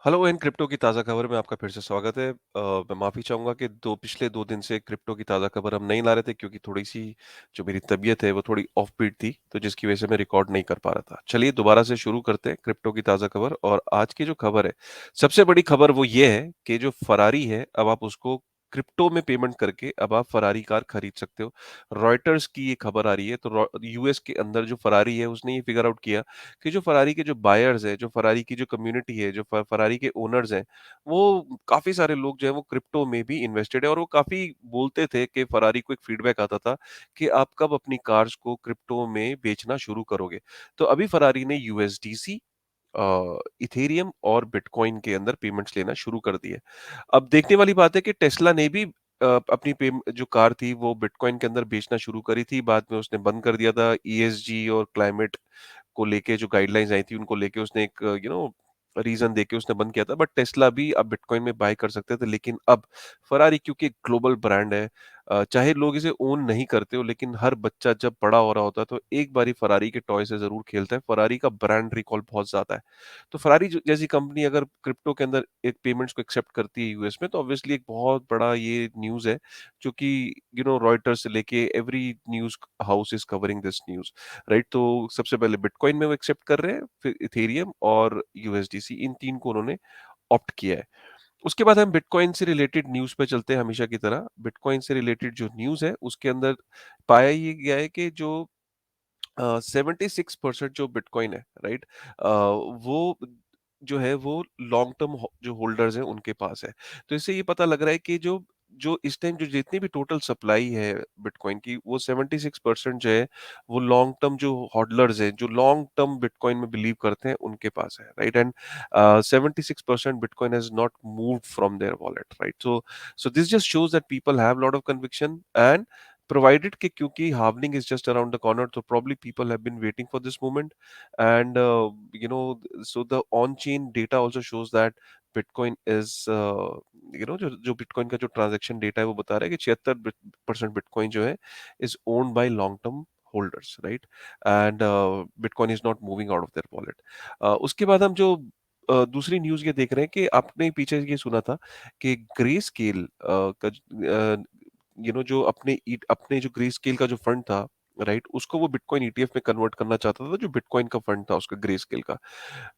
Hello and crypto की ताज़ा खबर में आपका फिर से स्वागत है। मैं माफ़ी चाहूँगा कि दो पिछले 2 दिन से क्रिप्टो की ताज़ा खबर हम नहीं ला रहे थे क्योंकि थोड़ी-सी जो मेरी तबीयत है वो थोड़ी ऑफ बीट थी, तो जिसकी वज़ह से मैं रिकॉर्ड नहीं कर पा रहा था। चलिए दोबारा से शुरू करते हैं क्रिप्टो की ताज़ा खबर और आज की जो खबर है, सबसे बड़ी खबर वो ये है कि जो फ़रारी है, अब आप उसको क्रिप्टो में पेमेंट करके अब आप फ़रारी कार खरीद सकते हो। रॉयटर्स की ये खबर आ रही है, तो यूएस के अंदर जो फ़रारी है उसने ये फिगर आउट किया कि जो फरारी के जो बायर्स हैं, जो फरारी की जो कम्युनिटी है, जो फरारी के ओनर्स हैं, वो काफ़ी सारे लोग जो हैं वो क्रिप्टो में भी इन्वेस्टेड है और वो काफ़ी बोलते थे कि फरारी को एक फीडबैक आता था कि आप कब अपनी कार्स को क्रिप्टो में बेचना शुरू करोगे? तो अभी फरारी ने यूएसडीसी इथेरियम और बिटकॉइन के अंदर पेमेंट्स लेना शुरू कर दिए। अब देखने वाली बात है कि टेस्ला ने भी अपनी जो कार थी वो बिटकॉइन के अंदर बेचना शुरू करी थी, बाद में उसने बंद कर दिया था। ईएसजी और क्लाइमेट को लेके जो गाइडलाइंस आई थी उनको लेके उसने एक रीज़न देके उसने बंद किया था। बट टेस्ला भी अब बिटकॉइन में बाय कर सकते थे, लेकिन अब फरारी क्योंकि एक ग्लोबल ब्रांड है, चाहे लोग इसे ओन नहीं करते हो, लेकिन हर बच्चा जब बड़ा हो रहा होता है तो एक बारी फरारी के टॉय से ज़रूर खेलता है। फरारी का ब्रांड रिकॉल बहुत ज़्यादा है। तो फरारी जैसी कंपनी अगर क्रिप्टो के अंदर एक पेमेंट्स को एक्सेप्ट करती है यूएस में, तो ऑब्वियसली एक बहुत बड़ा ये न्यूज़ है, जो कि रॉयटर्स से लेके every news house is covering this news, right? तो सबसे पहले बिटकॉइन में वो एक्सेप्ट कर रहे हैं, फिर इथेरियम और यूएसडीसी, इन 3 को उन्होंने ऑप्ट किया है। उसके बाद हम बिटकॉइन से रिलेटेड न्यूज़ पे चलते हैं हमेशा की तरह। बिटकॉइन से रिलेटेड जो न्यूज़ है उसके अंदर पाया ये गया है कि जो 76% जो बिटकॉइन है, राइट? वो जो है वो लॉन्ग टर्म जो होल्डर्स हैं उनके पास है। तो इससे ये पता लग रहा है कि जो जो इस टाइम जो जितनी भी टोटल सप्लाई है बिटकॉइन की, वो 76% जो है वो लॉन्ग टर्म जो होल्डर्स हैं, जो लॉन्ग टर्म बिटकॉइन में बिलीव करते हैं, उनके पास है, right? And 76% bitcoin has not moved from their wallet, right? So this just shows that people have lot of conviction and provided कि क्योंकि halving is just around the corner, so probably people have been waiting for this moment. And so the on-chain data also shows that Bitcoin is जो जो Bitcoin का जो transaction data है वो बता रहा है कि 76% Bitcoin जो है is owned by long-term holders, right? And Bitcoin is not moving out of their wallet. उसके बाद हम जो दूसरी न्यूज़ ये देख रहे हैं कि आपने पीछे ये सुना था कि ग्रे स्केल का जो अपने जो ग्रे स्केल का जो फंड था, राइट? उसको वो बिटकॉइन ईटीएफ में कन्वर्ट करना चाहता था, जो बिटकॉइन का फंड था उसका ग्रे स्केल का,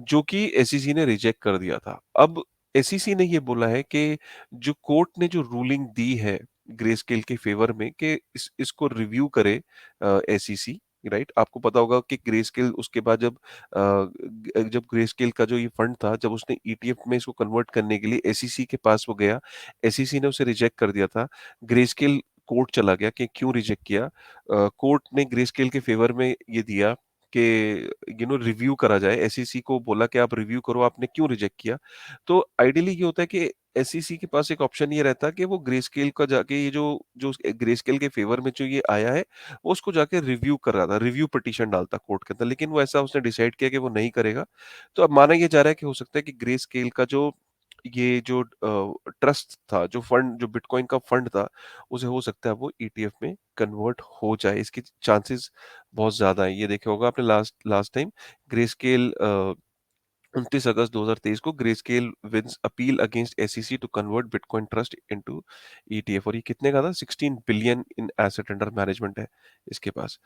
जो कि एसईसी ने रिजेक्ट कर दिया था। अब एसईसी ने ये बोला है कि जो कोर्ट ने जो रूलिंग दी है ग्रेस्केल के फेवर में कि इसको रिव्यू करे एसईसी, राइट? आपको पता होगा कि ग्रेस्केल उसके बाद जब ग्रेस्केल का जो ये फंड था, जब उसने ईटीएफ में इसको कन्वर्ट करने के लिए एसईसी के पास वो गया, एसईसी ने उसे रिजेक्ट कर दिया था। ग्रेस्केल कोर्ट चला गया कि क्यों रिजेक्ट किया। कोर्ट ने ग्रेस्केल के फेवर में ये दिया कि रिव्यू करा जाए। एसईसी को बोला कि आप रिव्यू करो, आपने क्यों रिजेक्ट किया। तो आइडियली ये होता है कि एसईसी के पास एक ऑप्शन ये रहता है कि वो ग्रेस्केल का जाके ये जो जो ग्रेस्केल के फेवर में जो ये आया है, वो उसको जाके रिव्यू कर रहा था, रिव्यू पिटीशन डालता कोर्ट के अंदर, लेकिन वो ऐसा उसने डिसाइड किया कि वो नहीं करेगा। तो अब माना ये जा रहा है कि हो सकता है कि ग्रेस्केल का जो ये जो ट्रस्ट था, जो फंड, जो बिटकॉइन का फंड था, उसे हो सकता है वो ईटीएफ में कन्वर्ट हो जाए। इसकी चांसेस बहुत ज़्यादा हैं। ये देखा होगा आपने लास्ट लास्ट टाइम ग्रेस्केल 29 अगस्त 2023 को Grayscale wins appeal against SEC to convert bitcoin trust into ETF, और ये कितने का था? 16 billion in asset under management है इसके पास।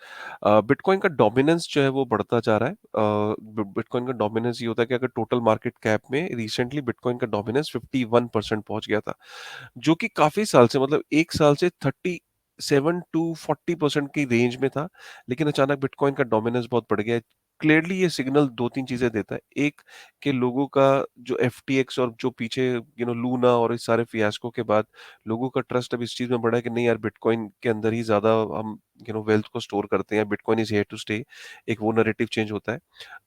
बिटकॉइन का डोमिनेंस जो है वो बढ़ता जा रहा है। बिटकॉइन का डोमिनेंस ये होता है कि अगर टोटल मार्केट कैप में रिसेंटली बिटकॉइन का डोमिनेंस 51% पहुंच गया था, जो कि काफी साल से, मतलब एक साल से 37 to 40% की रेंज में था, लेकिन अचानक बिटकॉइन का डोमिनेंस बहुत बढ़ गया है। क्लियरली ये सिग्नल दो तीन चीजें देता है। एक, कि लोगों का जो एफटीएक्स और जो पीछे लूना और इस सारे फियास्को के बाद लोगों का ट्रस्ट अब इस चीज में बढ़ा है कि नहीं यार, बिटकॉइन के अंदर ही ज्यादा हम वेल्थ को स्टोर करते हैं, bitcoin is here to stay. एक वो नैरेटिव चेंज होता है।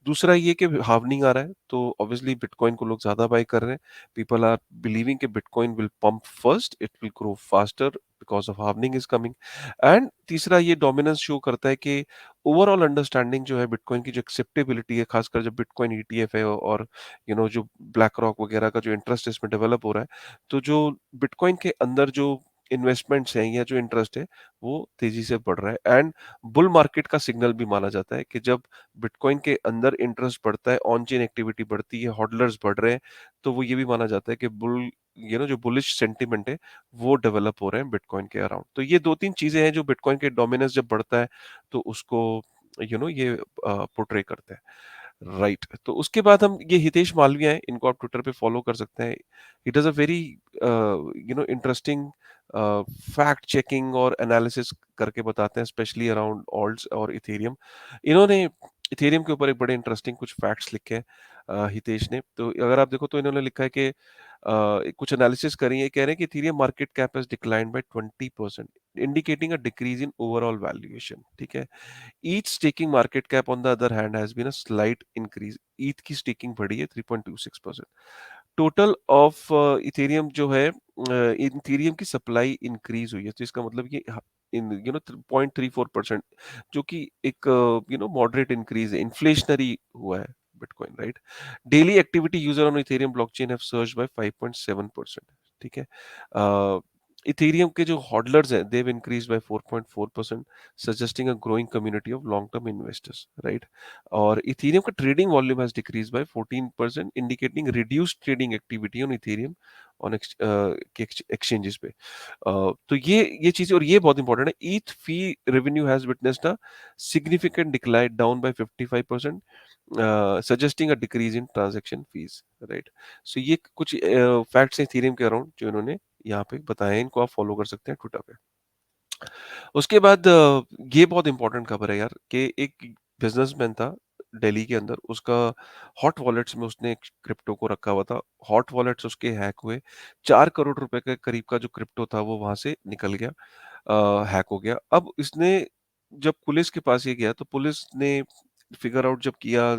दूसरा ये कि हार्वनिंग आ रहा है, तो ऑब्वियसली बिटकॉइन को लोग ज्यादा बाय कर रहे हैं। पीपल आर बिलीविंग कि bitcoin will pump first, it will grow faster because of halving is coming. And तीसरा, ये डोमिनेंस शो करता है कि ओवरऑल अंडरस्टैंडिंग जो है बिटकॉइन की, जो एक्सेप्टेबिलिटी है, खासकर जब बिटकॉइन ईटीएफ है और जो ब्लैक रॉक वगैरह का जो इंटरेस्ट इसमें डेवलप हो रहा है, तो जो बिटकॉइन के अंदर जो इन्वेस्टमेंट्स हैं या जो इंटरेस्ट है वो तेजी से बढ़ रहा है एंड बुल मार्केट का सिग्नल भी माना जाता है कि जब बिटकॉइन के अंदर इंटरेस्ट बढ़ता है, ऑन चेन एक्टिविटी बढ़ती है, होल्डर्स बढ़ रहे हैं, तो वो ये भी माना जाता है कि बुल जो बुलिश सेंटिमेंट है वो डेवलप हो रहे हैं बिटकॉइन के अराउंड। तो ये 2-3 चीजें हैं जो बिटकॉइन के डोमिनेंस जब बढ़ता है तो उसको ये पोर्ट्रे करते हैं। राइट, तो उसके बाद हम ये हितेश मालविया हैं, इनको आप ट्विटर पे फॉलो कर सकते हैं। He does a very interesting fact checking और एनालिसिस करके बताते हैं, स्पेशली अराउंड ऑल्ट्स और इथेरियम। इन्होंने इथेरियम के ऊपर एक बड़े इंटरेस्टिंग कुछ फैक्ट्स लिखे हैं हितेश ने। तो अगर आप देखो तो इन्होंने लिखा है कि कुछ एनालिसिस करी है, कह रहे हैं कि Ethereum market cap has declined by 20% indicating a decrease in overall valuation, ठीक है? ETH staking market cap on the other hand has been a slight increase. ETH की स्टेकिंग बढ़ी है 3.26%। टोटल ऑफ इथेरियम जो है इथेरियम की supply increase हुई है, तो इसका मतलब ये इन 0.34% जो कि एक मॉडरेट इंक्रीज है, इन्फ्लेशनरी हुआ है bitcoin, right? Daily activity user on Ethereum blockchain have surged by 5.7%, ठीक है? इथेरियम के जो हॉडलर्स हैं they have increased by 4.4%, suggesting a growing community of long-term investors, right? और Ethereum का trading volume has decreased by 14%, indicating reduced trading activity on Ethereum on exchanges पे। तो ये चीज़ें और ये बहुत इंपॉर्टेंट है। ETH fee revenue has witnessed a significant decline, down by 55%, suggesting a decrease in transaction fees, right? So ये कुछ फैक्ट्स हैं Ethereum के अराउंड जो इन्होंने यहाँ पे बताए हैं, इनको आप फॉलो कर सकते हैं ट्विटर पे। उसके बाद ये बहुत इंपॉर्टेंट खबर है यार कि एक बिजनेसमैन था दिल्ली के अंदर, उसका हॉट वॉलेट्स में उसने एक क्रिप्टो को रखा हुआ था। हॉट वॉलेट्स उसके हैक हुए, 4 करोड़ रुपए के करीब का जो क्रिप्टो था वो वहां से निकल गया, हैक हो गया। अब इसने जब पुलिस के पास ये गया तो पुलिस ने फिगर आउट जब किया,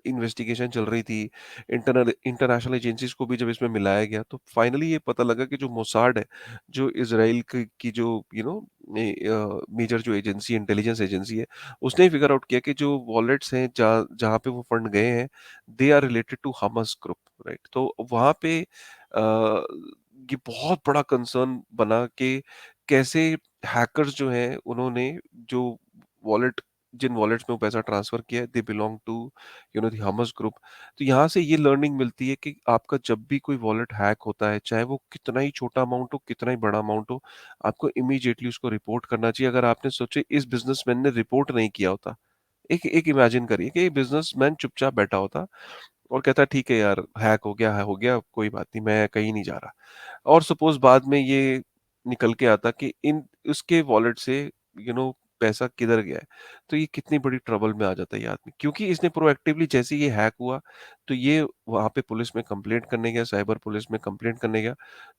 इन्वेस्टिगेशन चल रही थी, इंटरनेशनल एजेंसीज को भी जब इसमें मिलाया गया तो फाइनली ये पता लगा कि जो मोसाड है, जो इजराइल की जो मेजर जो एजेंसी इंटेलिजेंस एजेंसी है, उसने फिगर आउट किया कि जो वॉलेट्स हैं जहाँ जहाँ पे वो फंड गए हैं, they are related to Hamas group, right? तो वहाँ पे ये बहुत बड़ा कंसर्न बना कि कैसे हैकर्स जो हैं उन्होंने जो वॉलेट जिन वॉलेट्स में वो पैसा ट्रांसफर किया है, they belong to the Hamas group. तो यहाँ से ये लर्निंग मिलती है कि आपका जब भी कोई वॉलेट हैक होता है, चाहे वो कितना ही छोटा अमाउंट हो, कितना ही बड़ा अमाउंट हो, आपको इमीडिएटली उसको रिपोर्ट करना चाहिए। अगर आपने सोचे इस बिजनेसमैन ने रिपोर्ट नहीं किया होता, एक एक इमेजिन करिए कि बिजनेसमैन चुपचाप बैठा होता और कहता ठीक है यार, हैक हो गया, कोई बात नहीं, मैं कहीं नहीं जा रहा। और सपोज बाद में ये निकल के आता कि इन उसके वॉलेट से पैसा किधर गया है, तो ये कितनी बड़ी ट्रबल में आ जाता है ये आदमी, क्योंकि इसने प्रोएक्टिवली जैसे ये हैक हुआ तो ये वहां पे पुलिस में कंप्लेंट करने गया, साइबर पुलिस में कंप्लेंट करने गया।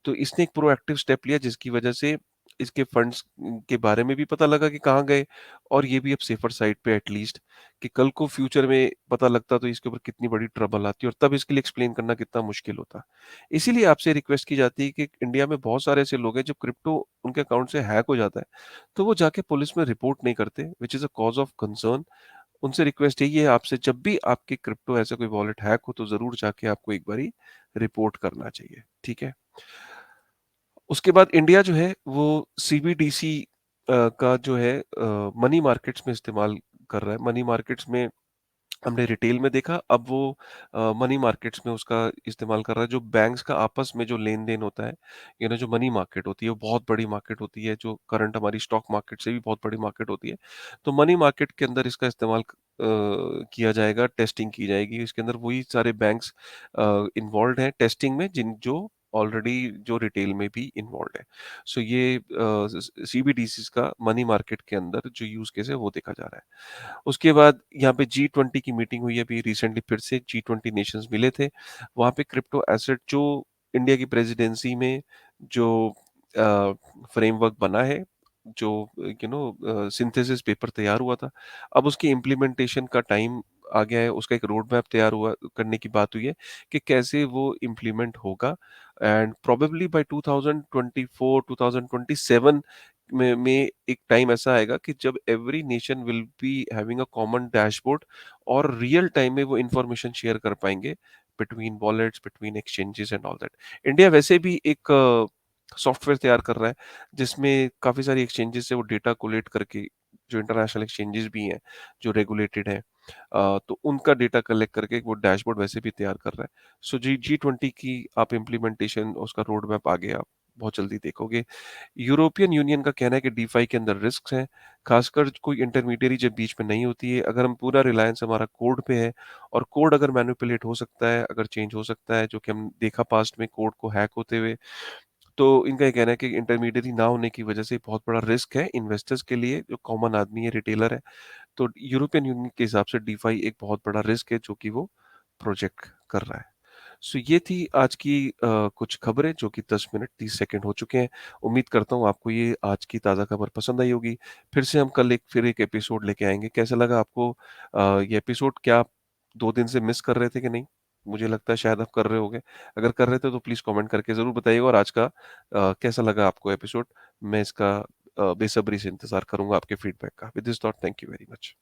तो इसने एक प्रोएक्टिव स्टेप लिया जिसकी वजह से इसके फंड्स के बारे में भी पता लगा कि कहाँ गए, और ये भी अब सेफर साइड पे एटलीस्ट, कि कल को फ्यूचर में पता लगता तो इसके ऊपर कितनी बड़ी ट्रबल आती और तब इसके लिए एक्सप्लेन करना कितना मुश्किल होता। इसीलिए आपसे रिक्वेस्ट की जाती है कि इंडिया में बहुत सारे ऐसे लोग हैं जब क्रिप्टो उनके अकाउंट से हैक हो जाता है तो वो जाके पुलिस में रिपोर्ट नहीं करते, which is a cause of concern. उनसे रिक्वेस्ट यही है आपसे, जब भी आपके क्रिप्टो ऐसा कोई वॉलेट हैक हो तो ज़रूर जाके आपको एक बारी रिपोर्ट करना चाहिए, ठीक है? उसके बाद इंडिया जो है वो सीबीडीसी का जो है मनी मार्केट्स में इस्तेमाल कर रहा है। मनी मार्केट्स में हमने रिटेल में देखा, अब वो मनी मार्केट्स में उसका इस्तेमाल कर रहा है। जो बैंक्स का आपस में जो लेन-देन होता है, जो मनी मार्केट होती है, वो बहुत बड़ी मार्केट होती है, जो करंट हमारी स्टॉक मार्केट से भी बहुत बड़ी मार्केट होती है। तो मनी मार्केट के अंदर इसका इस्तेमाल किया जाएगा, टेस्टिंग की जाएगी। इसके अंदर वही सारे बैंक्स इन्वॉल्व्ड हैं टेस्टिंग में जिन जो ऑलरेडी जो रिटेल में भी इन्वॉल्व्ड है। सो ये सीबीडीसीज़ का मनी मार्केट के अंदर जो यूज़ केस है वो देखा जा रहा है। उसके बाद यहाँ पे G20 की मीटिंग हुई है अभी रिसेंटली, फिर से G20 नेशंस मिले थे। वहाँ पे क्रिप्टो एसेट जो इंडिया की प्रेसिडेंसी में जो फ्रेमवर्क बना है, जो सिंथेसिस पेपर तैयार हुआ था, अब उसकी इम्प्लीमेंटेशन का टाइम आ गया है, उसका एक रोड मैप तैयार हुआ करने की बात हुई है कि कैसे वो इम्प्लीमेंट होगा, एंड प्रोबेबली बाय 2024 2027 में एक टाइम ऐसा आएगा कि जब every nation will be having a common dashboard और रियल टाइम में वो इंफॉर्मेशन शेयर कर पाएंगे between wallets, between exchanges and all that. India वैसे भी एक सॉफ्टवेयर तैयार कर रहा है, जिसमें काफ़ी सारी एक्सचेंजेस से वो डेटा कोलेक्ट करके, जो इंटरनेशनल एक्सचेंजेस भी हैं, जो रेगुलेटेड हैं, तो उनका डेटा कलेक्ट करके वो डैशबोर्ड वैसे भी तैयार कर रहा है। सो G20 की आप इम्प्लीमेंटेशन, उसका रोड मैप आगे आप बहुत जल्दी देखोगे। यूरोपियन यूनियन का कहना है कि डीफाई के अंदर रिस्क्स हैं, खासकर कोई इंटरमीडियरी जब बीच में नहीं होती है। अगर हम पूरा रिलायंस हमारा कोड पे है, और कोड अगर मैनिपुलेट हो सकता है, अगर चेंज हो सकता है, जो कि हम देखा पास्ट में कोड को हैक होते हुए, तो इनका ये कहना है कि इंटरमीडिएरी ना होने की वजह से बहुत बड़ा रिस्क है इन्वेस्टर्स के लिए, जो कॉमन आदमी है, रिटेलर है। तो यूरोपियन यूनियन के हिसाब से डीफाई एक बहुत बड़ा रिस्क है, जो कि वो प्रोजेक्ट कर रहा है। सो ये थी आज की कुछ खबरें, जो कि 10 मिनट 30 सेकंड हो चुके हैं। उम्मीद करता हूँ आपको ये आज की ताज़ा खबर पसंद आई होगी। फिर से हम कल फिर एक एपिसोड लेके आएँगे। कैसा लगा आपको ये एपिसोड? क्या आप 2 दिन से मिस कर रहे थे कि नहीं? मुझे लगता है शायद आप कर रहे होंगे। अगर कर रहे थे तो प्लीज़ कमेंट करके ज़रूर बताइएगा, और आज का कैसा लगा आपको एपिसोड? मैं इसका बेसब्री से इंतज़ार करूँगा आपके फीडबैक का। With this thought, thank you very much.